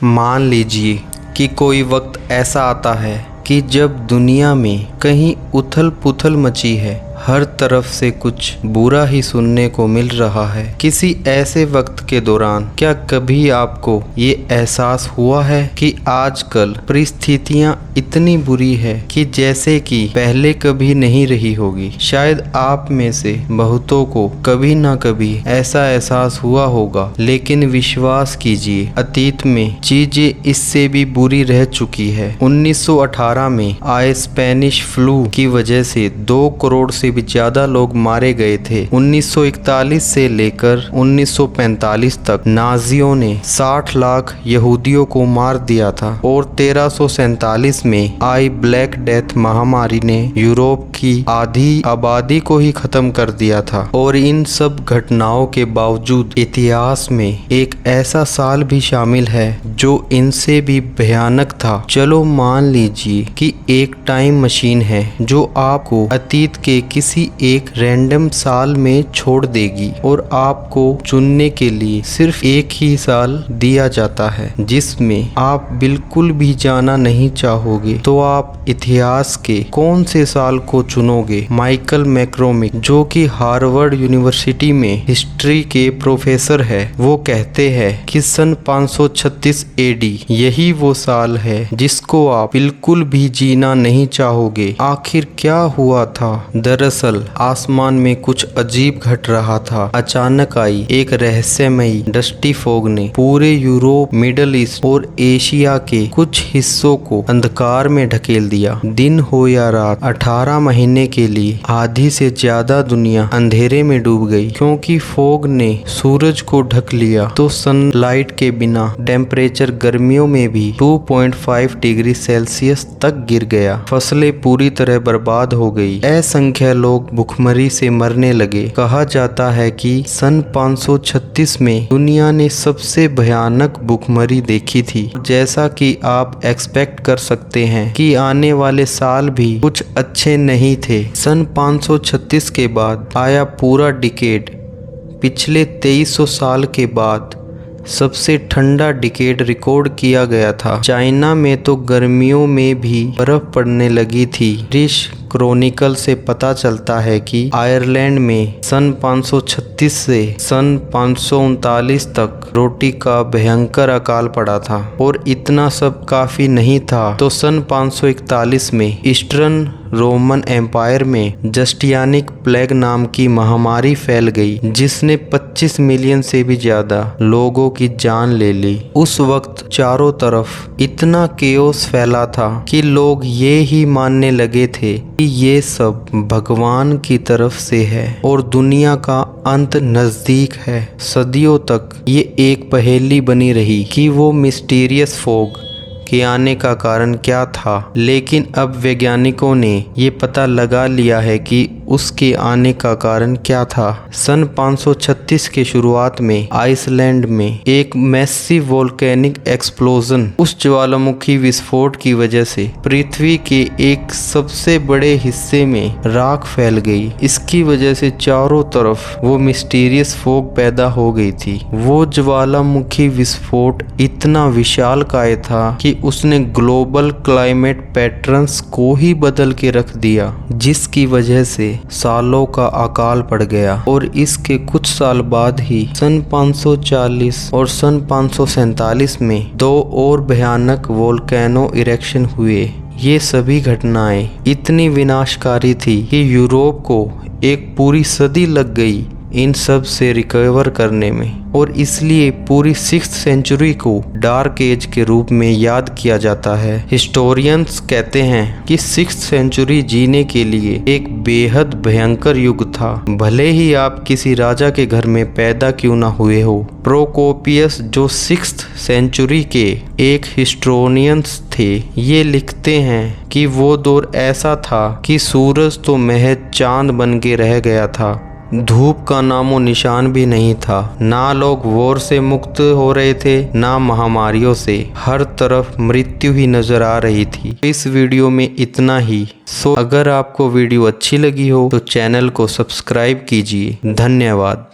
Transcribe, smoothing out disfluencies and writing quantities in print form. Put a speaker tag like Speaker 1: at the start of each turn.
Speaker 1: मान लीजिए कि कोई वक्त ऐसा आता है कि जब दुनिया में कहीं उथल पुथल मची है, हर तरफ से कुछ बुरा ही सुनने को मिल रहा है। किसी ऐसे वक्त के दौरान क्या कभी आपको ये एहसास हुआ है कि आजकल परिस्थितियां इतनी बुरी है कि जैसे कि पहले कभी नहीं रही होगी। शायद आप में से बहुतों को कभी ना कभी ऐसा एहसास हुआ होगा, लेकिन विश्वास कीजिए अतीत में चीजें इससे भी बुरी रह चुकी है। 1918 में आए स्पेनिश फ्लू की वजह से 2 करोड़ से भी ज्यादा लोग मारे गए थे। 1941 से लेकर 1945 तक नाजियों ने 60 लाख यहूदियों को मार दिया था और 1347 में आई ब्लैक डेथ महामारी ने यूरोप की आधी आबादी को ही खत्म कर दिया था। और इन सब घटनाओं के बावजूद इतिहास में एक ऐसा साल भी शामिल है जो इनसे भी भयानक था। चलो मान लीजिए कि एक टाइम मशीन है जो आपको अतीत के किसी एक रैंडम साल में छोड़ देगी और आपको चुनने के लिए सिर्फ एक ही साल दिया जाता है जिसमें आप बिल्कुल भी जाना नहीं चाहोगे। तो आप इतिहास के कौन से साल को चुनोगे? माइकल मैक्रोमिक, जो कि हार्वर्ड यूनिवर्सिटी में हिस्ट्री के प्रोफेसर है, वो कहते हैं कि सन 536 एडी यही वो साल है जिसको आप बिल्कुल भी जीना नहीं चाहोगे। आखिर क्या हुआ था? दरअसल आसमान में कुछ अजीब घट रहा था। अचानक आई एक रहस्यमयी डस्टी फॉग ने पूरे यूरोप, मिडल ईस्ट और एशिया के कुछ हिस्सों को अंधकार में ढकेल दिया। दिन हो या रात, 18 महीने के लिए आधी से ज्यादा दुनिया अंधेरे में डूब गई। क्योंकि फॉग ने सूरज को ढक लिया तो सनलाइट के बिना टेम्परेचर गर्मियों में भी 2.5 डिग्री सेल्सियस तक गिर गया। फसलें पूरी तरह बर्बाद हो गई। असंख्य लोग भुखमरी से मरने लगे। कहा जाता है कि सन 536 में दुनिया ने सबसे भयानक भुखमरी देखी थी। जैसा कि आप एक्सपेक्ट कर सकते हैं कि आने वाले साल भी कुछ अच्छे नहीं थे। सन 536 के बाद आया पूरा डिकेड। पिछले 2300 साल के बाद सबसे ठंडा डिकेड रिकॉर्ड किया गया था। चाइना में तो गर्मियों में भी बर्फ पड़ने लगी थी। ब्रिटिश क्रॉनिकल से पता चलता है कि आयरलैंड में सन 536 से सन 539 तक रोटी का भयंकर अकाल पड़ा था। और इतना सब काफी नहीं था तो सन 541 में ईस्टर्न रोमन एम्पायर में जस्टियानिक प्लेग नाम की महामारी फैल गई जिसने 25 मिलियन से भी ज्यादा लोगों की जान ले ली। उस वक्त चारों तरफ इतना केओस फैला था कि लोग ये ही मानने लगे थे कि ये सब भगवान की तरफ से है और दुनिया का अंत नजदीक है। सदियों तक ये एक पहेली बनी रही कि वो मिस्टीरियस फॉग के आने का कारण क्या था, लेकिन अब वैज्ञानिकों ने ये पता लगा लिया है कि उसके आने का कारण क्या था। सन 536 के शुरुआत में आइसलैंड में एक मैसिव वोल्केनिक एक्सप्लोजन, उस ज्वालामुखी विस्फोट की वजह से पृथ्वी के एक सबसे बड़े हिस्से में राख फैल गई। इसकी वजह से चारों तरफ वो मिस्टीरियस फॉग पैदा हो गई थी। वो ज्वालामुखी विस्फोट इतना विशालकाय था कि उसने ग्लोबल क्लाइमेट पैटर्न्स को ही बदल के रख दिया, जिसकी वजह से सालों का अकाल पड़ गया। और इसके कुछ साल बाद ही सन 540 और सन 547 में 2 और भयानक वोल्केनो इरेक्शन हुए। ये सभी घटनाएं इतनी विनाशकारी थी कि यूरोप को एक पूरी सदी लग गई इन सब से रिकवर करने में। और इसलिए पूरी 6th सेंचुरी को डार्क एज के रूप में याद किया जाता है। हिस्टोरियंस कहते हैं कि 6th सेंचुरी जीने के लिए एक बेहद भयंकर युग था, भले ही आप किसी राजा के घर में पैदा क्यों ना हुए हो। प्रोकोपियस, जो 6th सेंचुरी के एक हिस्टोरियंस थे, ये लिखते हैं कि वो दौर ऐसा था कि सूरज तो महज चांद बन के रह गया था, धूप का नामो निशान भी नहीं था। ना लोग वॉर से मुक्त हो रहे थे, ना महामारियों से। हर तरफ मृत्यु ही नजर आ रही थी। इस वीडियो में इतना ही। अगर आपको वीडियो अच्छी लगी हो तो चैनल को सब्सक्राइब कीजिए। धन्यवाद।